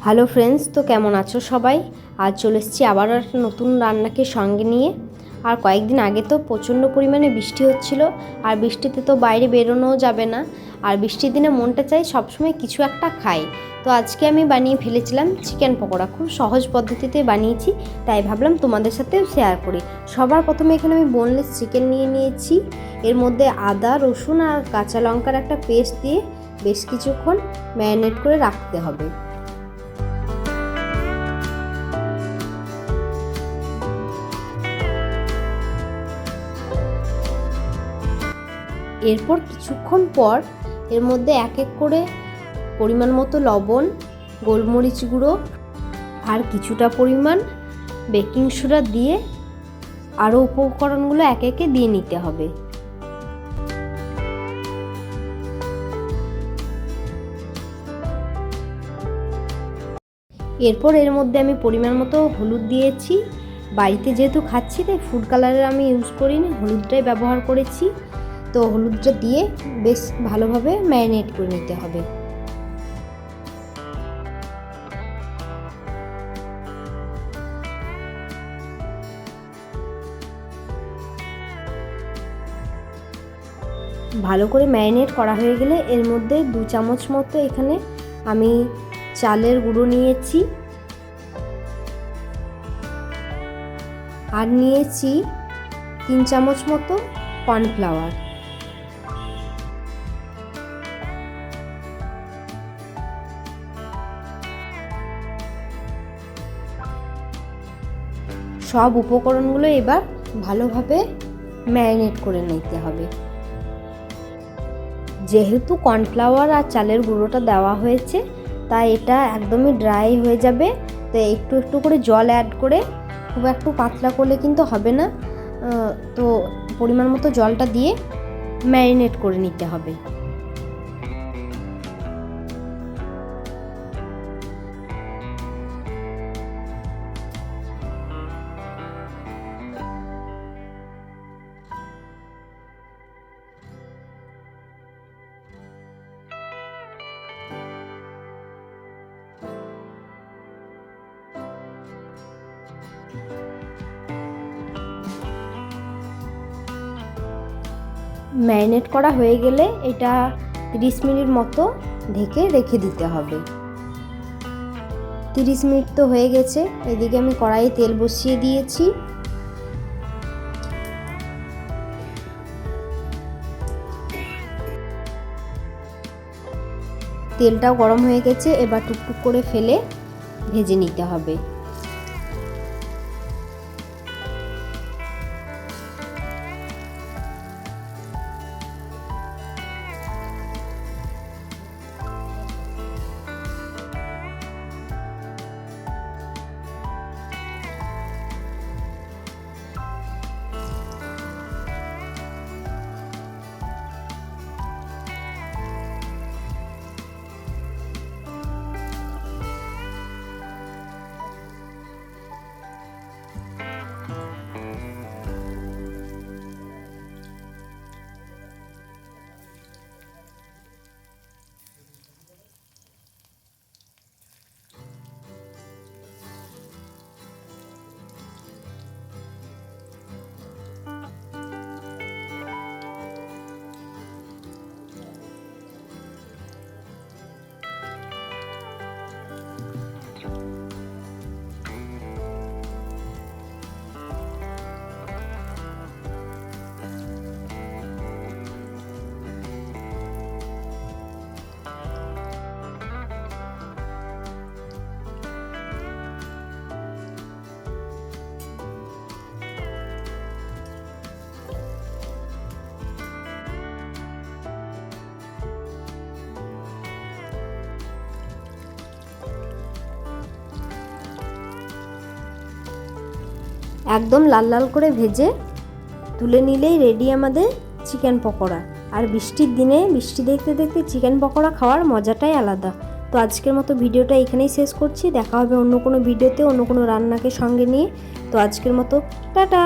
Hello friends, তো কেমন আছো সবাই? আজ চলে এসেছি আবার একটা নতুন রান্নাকে সঙ্গে নিয়ে। আর কয়েকদিন আগে তো প্রচণ্ড পরিমাণে বৃষ্টি হচ্ছিল, আর বৃষ্টিতে তো বাইরে বেরোনোও যাবে না। আর বৃষ্টির দিনে মনটা চাই সবসময় কিছু একটা খাই। তো আজকে আমি বানিয়ে ফেলেছিলাম চিকেন পকোড়া। খুব সহজ পদ্ধতিতে বানিয়েছি, তাই ভাবলাম তোমাদের সাথেও শেয়ার করি। সবার প্রথমে এখানে আমি বোনলেস চিকেন নিয়ে নিয়েছি। এর মধ্যে আদা, রসুন আর কাঁচা লঙ্কার একটা পেস্ট দিয়ে বেশ কিছুক্ষণ ম্যারিনেট করে রাখতে হবে। এরপর কিছুক্ষণ পর এর মধ্যে এক এক করে পরিমাণ মতো লবণ, গোলমরিচ গুঁড়ো আর কিছুটা পরিমাণ বেকিং সোডা দিয়ে আরও উপকরণগুলো একে একে দিয়ে নিতে হবে। এরপর এর মধ্যে আমি পরিমাণ মতো হলুদ দিয়েছি। বাড়িতে যেহেতু খাচ্ছি তাই ফুড কালারের আমি ইউজ করিনি, হলুদটাই ব্যবহার করেছি। তো হলুদটা দিয়ে বেশ ভালোভাবে ম্যারিনেট করে নিতে হবে। ভালো করে ম্যারিনেট করা হয়ে গেলে এর মধ্যে 2 চামচ মতো এখানে আমি চালের গুঁড়ো নিয়েছি, আর নিয়েছি 3 চামচ মতো কর্নফ্লাওয়ার। সব উপকরণগুলো এবার ভালোভাবে ম্যারিনেট করে নিতে হবে। যেহেতু কর্নফ্লাওয়ার আর চালের গুঁড়োটা দেওয়া হয়েছে তাই এটা একদমই ড্রাই হয়ে যাবে। তো একটু একটু করে জল অ্যাড করে, খুব একটু পাতলা করলে কিন্তু হবে না, তো পরিমাণ মতো জলটা দিয়ে ম্যারিনেট করে নিতে হবে। ম্যারিনেট করা হয়ে গেলে এটা 30 মিনিট মতো ঢেকে রেখে দিতে হবে। 30 মিনিট তো হয়ে গেছে। এদিকে আমি কড়াইয়ে তেল বসিয়ে দিয়েছি। তেলটাও গরম হয়ে গেছে, এবার টুকটুক করে ফেলে ভেজে নিতে হবে। একদম লাল লাল করে ভেজে তুলে নিলেই রেডি আমাদের চিকেন পকোড়া। আর বৃষ্টির দিনে বৃষ্টি দেখতে দেখতে চিকেন পকোড়া খাওয়ার মজাটাই আলাদা। তো আজকের মতো ভিডিওটা এখানেই শেষ করছি। দেখা হবে অন্য কোনো ভিডিওতে, অন্য কোনো রান্নাকে সঙ্গে নিয়ে। তো আজকের মতো টাটা।